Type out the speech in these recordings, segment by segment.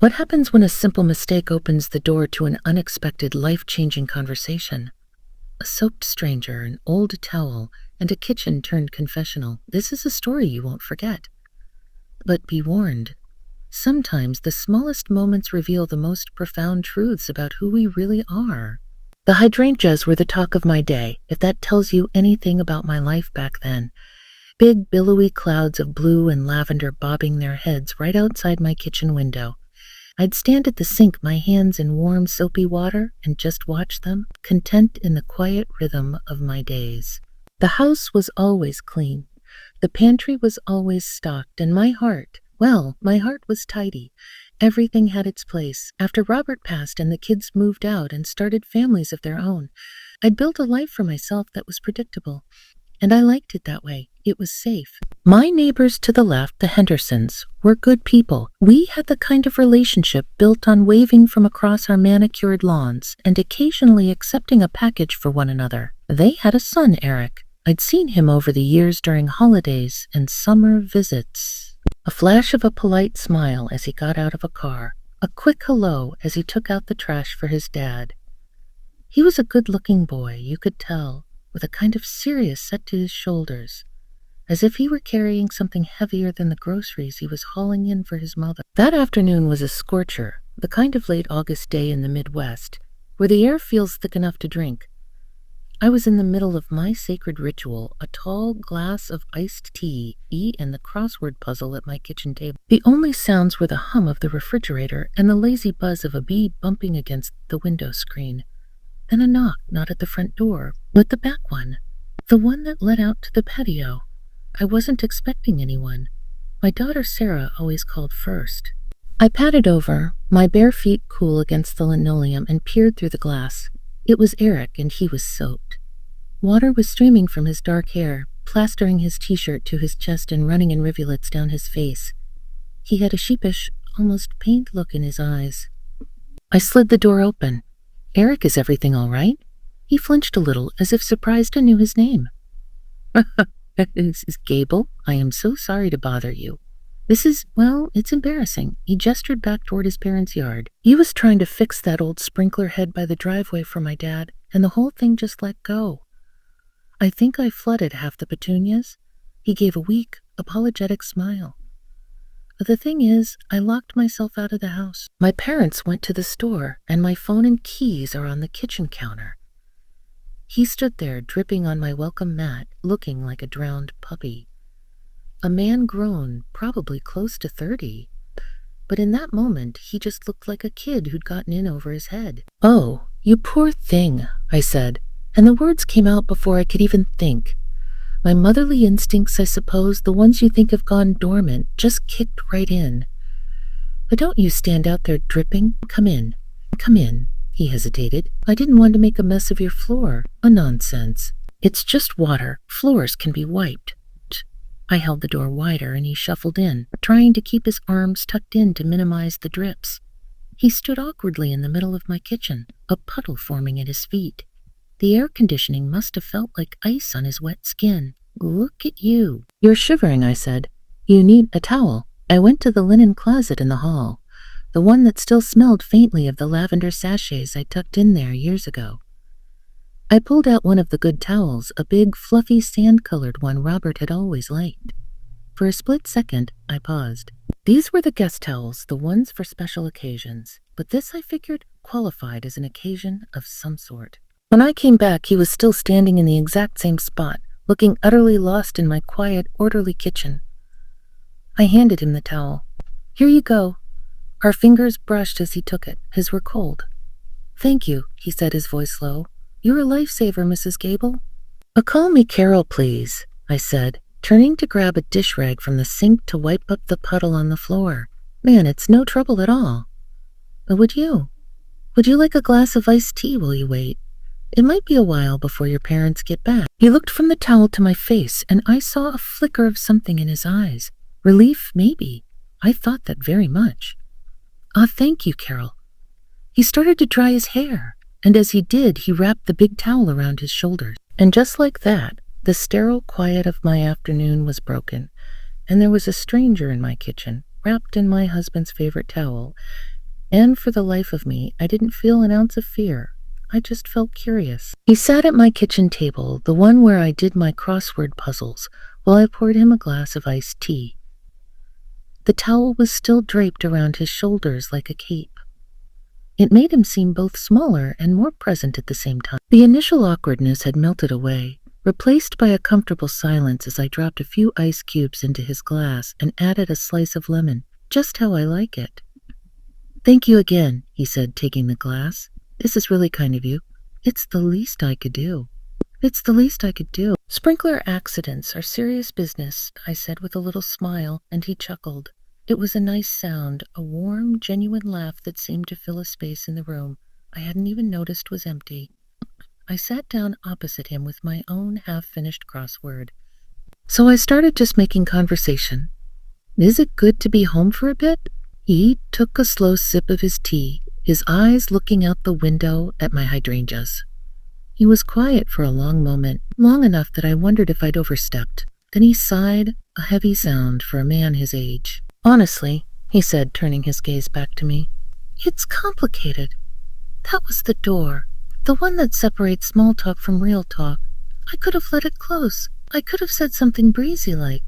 What happens when a simple mistake opens the door to an unexpected, life-changing conversation? A soaked stranger, an old towel, and a kitchen turned confessional. This is a story you won't forget. But be warned, sometimes the smallest moments reveal the most profound truths about who we really are. The hydrangeas were the talk of my day, if that tells you anything about my life back then. Big, billowy clouds of blue and lavender bobbing their heads right outside my kitchen window. I'd stand at the sink, my hands in warm, soapy water, and just watch them, content in the quiet rhythm of my days. The house was always clean. The pantry was always stocked, and my heart was tidy. Everything had its place. After Robert passed and the kids moved out and started families of their own, I'd built a life for myself that was predictable. And I liked it that way. It was safe. My neighbors to the left, the Hendersons, were good people. We had the kind of relationship built on waving from across our manicured lawns and occasionally accepting a package for one another. They had a son, Eric. I'd seen him over the years during holidays and summer visits. A flash of a polite smile as he got out of a car. A quick hello as he took out the trash for his dad. He was a good-looking boy, you could tell, with a kind of serious set to his shoulders, as if he were carrying something heavier than the groceries he was hauling in for his mother. That afternoon was a scorcher, the kind of late August day in the Midwest, where the air feels thick enough to drink. I was in the middle of my sacred ritual, a tall glass of iced tea, and the crossword puzzle at my kitchen table. The only sounds were the hum of the refrigerator and the lazy buzz of a bee bumping against the window screen. Then a knock, not at the front door, but the back one, the one that led out to the patio. I wasn't expecting anyone. My daughter Sarah always called first. I padded over, my bare feet cool against the linoleum, and peered through the glass. It was Eric, and he was soaked. Water was streaming from his dark hair, plastering his t-shirt to his chest and running in rivulets down his face. He had a sheepish, almost pained look in his eyes. I slid the door open. Eric, is everything all right? He flinched a little, as if surprised I knew his name. This is Gable. I am so sorry to bother you. It's embarrassing. He gestured back toward his parents' yard. He was trying to fix that old sprinkler head by the driveway for my dad, and the whole thing just let go. I think I flooded half the petunias. He gave a weak, apologetic smile. But the thing is, I locked myself out of the house. My parents went to the store, and my phone and keys are on the kitchen counter. He stood there, dripping on my welcome mat, looking like a drowned puppy. A man grown, probably close to 30. But in that moment, he just looked like a kid who'd gotten in over his head. "Oh, you poor thing," I said, and the words came out before I could even think. My motherly instincts, I suppose, the ones you think have gone dormant, just kicked right in. "But don't you stand out there dripping. Come in." "Come in," he hesitated. "I didn't want to make a mess of your floor." "Oh, nonsense. It's just water. Floors can be wiped." I held the door wider and he shuffled in, trying to keep his arms tucked in to minimize the drips. He stood awkwardly in the middle of my kitchen, a puddle forming at his feet. The air conditioning must have felt like ice on his wet skin. "Look at you." "You're shivering," I said. "You need a towel." I went to the linen closet in the hall, the one that still smelled faintly of the lavender sachets I tucked in there years ago. I pulled out one of the good towels, a big, fluffy, sand-colored one Robert had always liked. For a split second, I paused. These were the guest towels, the ones for special occasions, but this, I figured, qualified as an occasion of some sort. When I came back, he was still standing in the exact same spot, looking utterly lost in my quiet, orderly kitchen. I handed him the towel. "Here you go." Our fingers brushed as he took it. His were cold. "Thank you," he said, his voice low. "You're a lifesaver, Mrs. Gable." "Call me Carol, please," I said, turning to grab a dish rag from the sink to wipe up the puddle on the floor. "Man, it's no trouble at all." Would you like a glass of iced tea while you wait? It might be a while before your parents get back." He looked from the towel to my face, and I saw a flicker of something in his eyes. Relief, maybe. I thought that very much. Thank you, Carol." He started to dry his hair, and as he did, he wrapped the big towel around his shoulders. And just like that, the sterile quiet of my afternoon was broken, and there was a stranger in my kitchen, wrapped in my husband's favorite towel, and for the life of me, I didn't feel an ounce of fear. I just felt curious. He sat at my kitchen table, the one where I did my crossword puzzles, while I poured him a glass of iced tea. The towel was still draped around his shoulders like a cape. It made him seem both smaller and more present at the same time. The initial awkwardness had melted away, replaced by a comfortable silence as I dropped a few ice cubes into his glass and added a slice of lemon, just how I like it. "Thank you again," he said, taking the glass. "This is really kind of you. It's the least I could do. It's the least I could do." "Sprinkler accidents are serious business," I said with a little smile, and he chuckled. It was a nice sound, a warm, genuine laugh that seemed to fill a space in the room I hadn't even noticed was empty. I sat down opposite him with my own half-finished crossword. So I started just making conversation. "Is it good to be home for a bit?" He took a slow sip of his tea, his eyes looking out the window at my hydrangeas. He was quiet for a long moment, long enough that I wondered if I'd overstepped. Then he sighed, a heavy sound for a man his age. "Honestly," he said, turning his gaze back to me, "it's complicated. That was the door, the one that separates small talk from real talk. I could have let it close. I could have said something breezy like,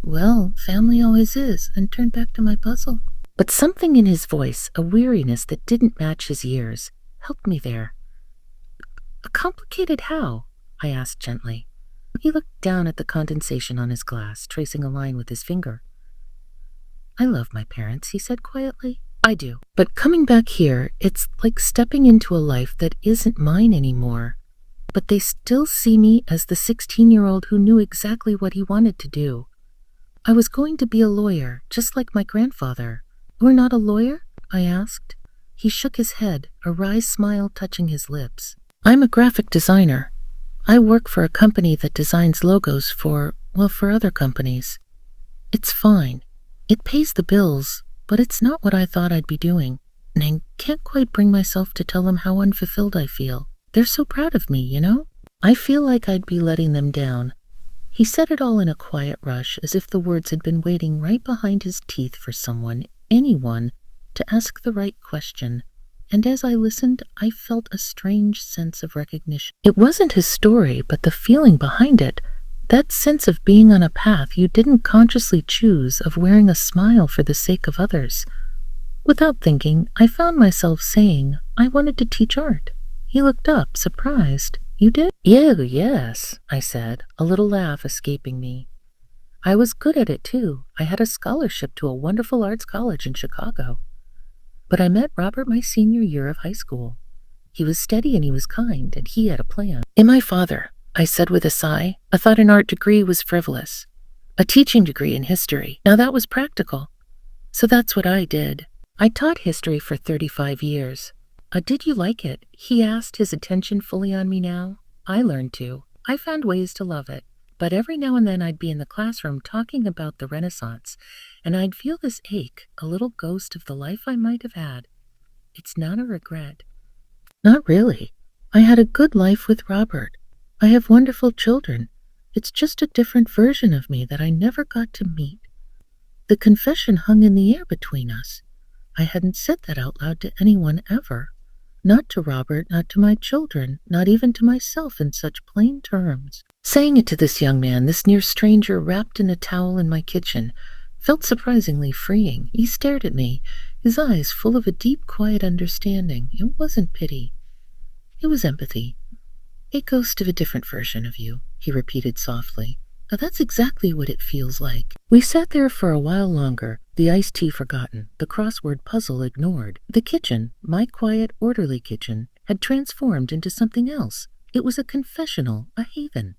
well, family always is, and turned back to my puzzle." But something in his voice, a weariness that didn't match his years, helped me there. "Complicated how?" I asked gently. He looked down at the condensation on his glass, tracing a line with his finger. "I love my parents," he said quietly. "I do. But coming back here, it's like stepping into a life that isn't mine anymore. But they still see me as the 16-year-old who knew exactly what he wanted to do. I was going to be a lawyer, just like my grandfather." "You're not a lawyer?" I asked. He shook his head, a wry smile touching his lips. "I'm a graphic designer. I work for a company that designs logos for other companies. It's fine. It pays the bills, but it's not what I thought I'd be doing, and I can't quite bring myself to tell them how unfulfilled I feel. They're so proud of me, you know? I feel like I'd be letting them down." He said it all in a quiet rush, as if the words had been waiting right behind his teeth for someone, anyone, to ask the right question. And as I listened, I felt a strange sense of recognition. It wasn't his story, but the feeling behind it. That sense of being on a path you didn't consciously choose, of wearing a smile for the sake of others. Without thinking, I found myself saying I wanted to teach art. He looked up, surprised. "You did?" Yes, I said, a little laugh escaping me. "I was good at it, too. I had a scholarship to a wonderful arts college in Chicago. But I met Robert my senior year of high school. He was steady and he was kind, and he had a plan." "And my father," I said with a sigh. "I thought an art degree was frivolous. A teaching degree in history. Now that was practical. So that's what I did. I taught history for 35 years. Did you like it?" he asked, his attention fully on me now. I learned to. I found ways to love it. But every now and then I'd be in the classroom talking about the Renaissance, and I'd feel this ache, a little ghost of the life I might have had. It's not a regret. "Not really. I had a good life with Robert. I have wonderful children. It's just a different version of me that I never got to meet. The confession hung in the air between us. I hadn't said that out loud to anyone ever. Not to Robert, not to my children, not even to myself in such plain terms. Saying it to this young man, this near stranger wrapped in a towel in my kitchen, felt surprisingly freeing. He stared at me, his eyes full of a deep, quiet understanding. It wasn't pity. It was empathy. "A ghost of a different version of you," he repeated softly. "That's exactly what it feels like." We sat there for a while longer, the iced tea forgotten, the crossword puzzle ignored. The kitchen, my quiet, orderly kitchen, had transformed into something else. It was a confessional, a haven.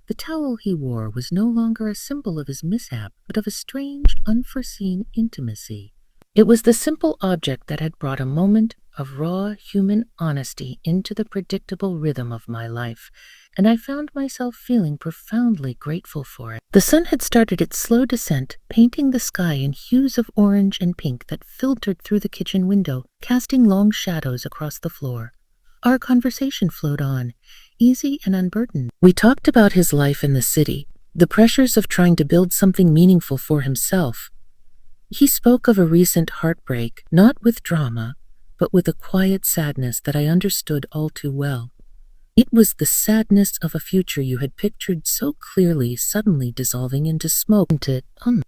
The towel he wore was no longer a symbol of his mishap, but of a strange, unforeseen intimacy. It was the simple object that had brought a moment of raw human honesty into the predictable rhythm of my life, and I found myself feeling profoundly grateful for it. The sun had started its slow descent, painting the sky in hues of orange and pink that filtered through the kitchen window, casting long shadows across the floor. Our conversation flowed on, easy and unburdened. We talked about his life in the city, the pressures of trying to build something meaningful for himself, He spoke of a recent heartbreak, not with drama, but with a quiet sadness that I understood all too well. It was the sadness of a future you had pictured so clearly suddenly dissolving into smoke.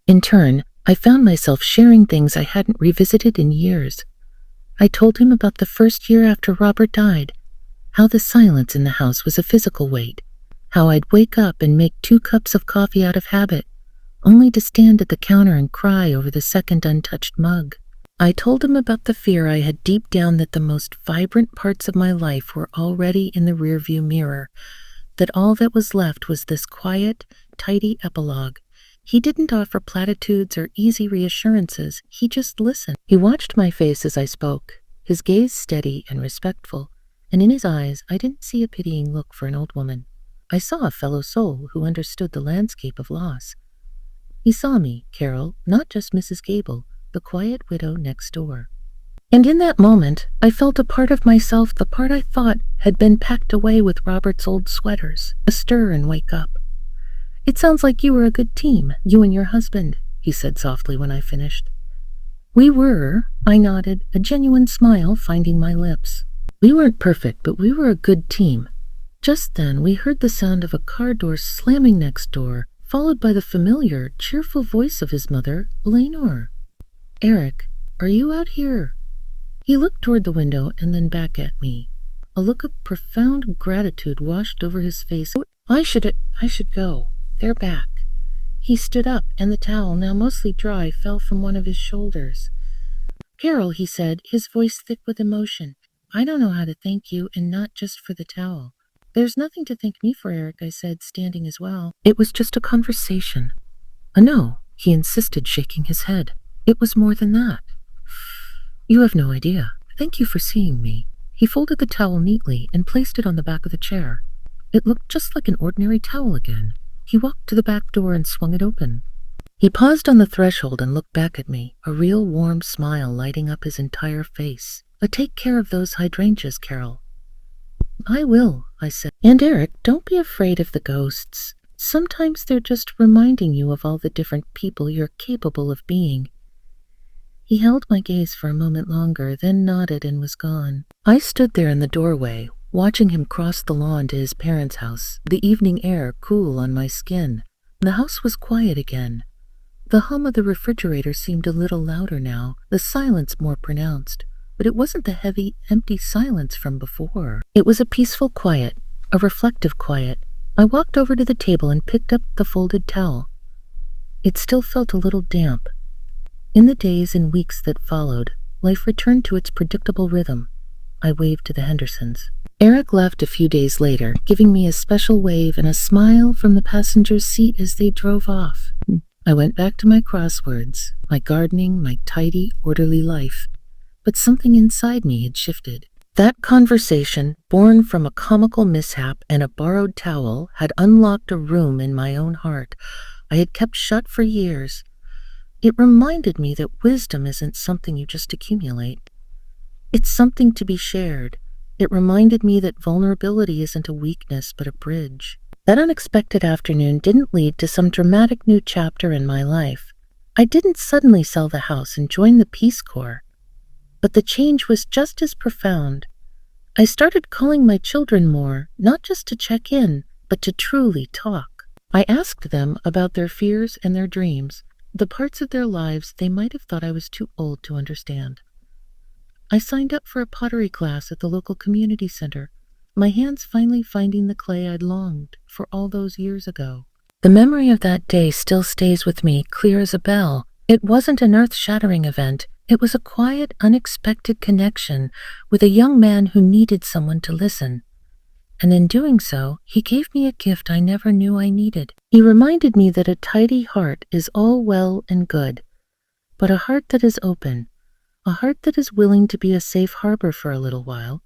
In turn, I found myself sharing things I hadn't revisited in years. I told him about the first year after Robert died, how the silence in the house was a physical weight, how I'd wake up and make 2 cups of coffee out of habit, only to stand at the counter and cry over the second untouched mug. I told him about the fear I had deep down that the most vibrant parts of my life were already in the rearview mirror, that all that was left was this quiet, tidy epilogue. He didn't offer platitudes or easy reassurances, he just listened. He watched my face as I spoke, his gaze steady and respectful, and in his eyes I didn't see a pitying look for an old woman. I saw a fellow soul who understood the landscape of loss. He saw me, Carol, not just Mrs. Gable, the quiet widow next door. And in that moment, I felt a part of myself, the part I thought had been packed away with Robert's old sweaters, stir and wake up. "It sounds like you were a good team, you and your husband," he said softly when I finished. "We were," I nodded, a genuine smile finding my lips. "We weren't perfect, but we were a good team." Just then, we heard the sound of a car door slamming next door, followed by the familiar, cheerful voice of his mother, Lenore. "Eric, are you out here?" He looked toward the window and then back at me. A look of profound gratitude washed over his face. I should go. They're back." He stood up, and the towel, now mostly dry, fell from one of his shoulders. "Carol," he said, his voice thick with emotion, "I don't know how to thank you, and not just for the towel." "There's nothing to thank me for, Eric," I said, standing as well. "It was just a conversation." "No," he insisted, shaking his head. "It was more than that. You have no idea. Thank you for seeing me." He folded the towel neatly and placed it on the back of the chair. It looked just like an ordinary towel again. He walked to the back door and swung it open. He paused on the threshold and looked back at me, a real warm smile lighting up his entire face. "Take care of those hydrangeas, Carol." "I will," I said. "And Eric, don't be afraid of the ghosts. Sometimes they're just reminding you of all the different people you're capable of being." He held my gaze for a moment longer, then nodded and was gone. I stood there in the doorway, watching him cross the lawn to his parents' house, the evening air cool on my skin. The house was quiet again. The hum of the refrigerator seemed a little louder now, the silence more pronounced, but it wasn't the heavy, empty silence from before. It was a peaceful quiet, a reflective quiet. I walked over to the table and picked up the folded towel. It still felt a little damp. In the days and weeks that followed, life returned to its predictable rhythm. I waved to the Hendersons. Eric left a few days later, giving me a special wave and a smile from the passenger's seat as they drove off. I went back to my crosswords, my gardening, my tidy, orderly life. But something inside me had shifted. That conversation, born from a comical mishap and a borrowed towel, had unlocked a room in my own heart I had kept shut for years. It reminded me that wisdom isn't something you just accumulate. It's something to be shared. It reminded me that vulnerability isn't a weakness, but a bridge. That unexpected afternoon didn't lead to some dramatic new chapter in my life. I didn't suddenly sell the house and join the Peace Corps. But the change was just as profound. I started calling my children more, not just to check in, but to truly talk. I asked them about their fears and their dreams, the parts of their lives they might have thought I was too old to understand. I signed up for a pottery class at the local community center, my hands finally finding the clay I'd longed for all those years ago. The memory of that day still stays with me, clear as a bell. It wasn't an earth-shattering event. It was a quiet, unexpected connection with a young man who needed someone to listen. And in doing so, he gave me a gift I never knew I needed. He reminded me that a tidy heart is all well and good, but a heart that is open, a heart that is willing to be a safe harbor for a little while,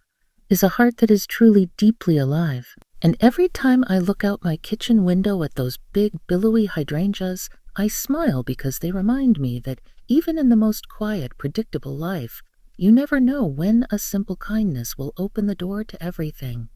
is a heart that is truly deeply alive. And every time I look out my kitchen window at those big, billowy hydrangeas, I smile because they remind me that even in the most quiet, predictable life, you never know when a simple kindness will open the door to everything.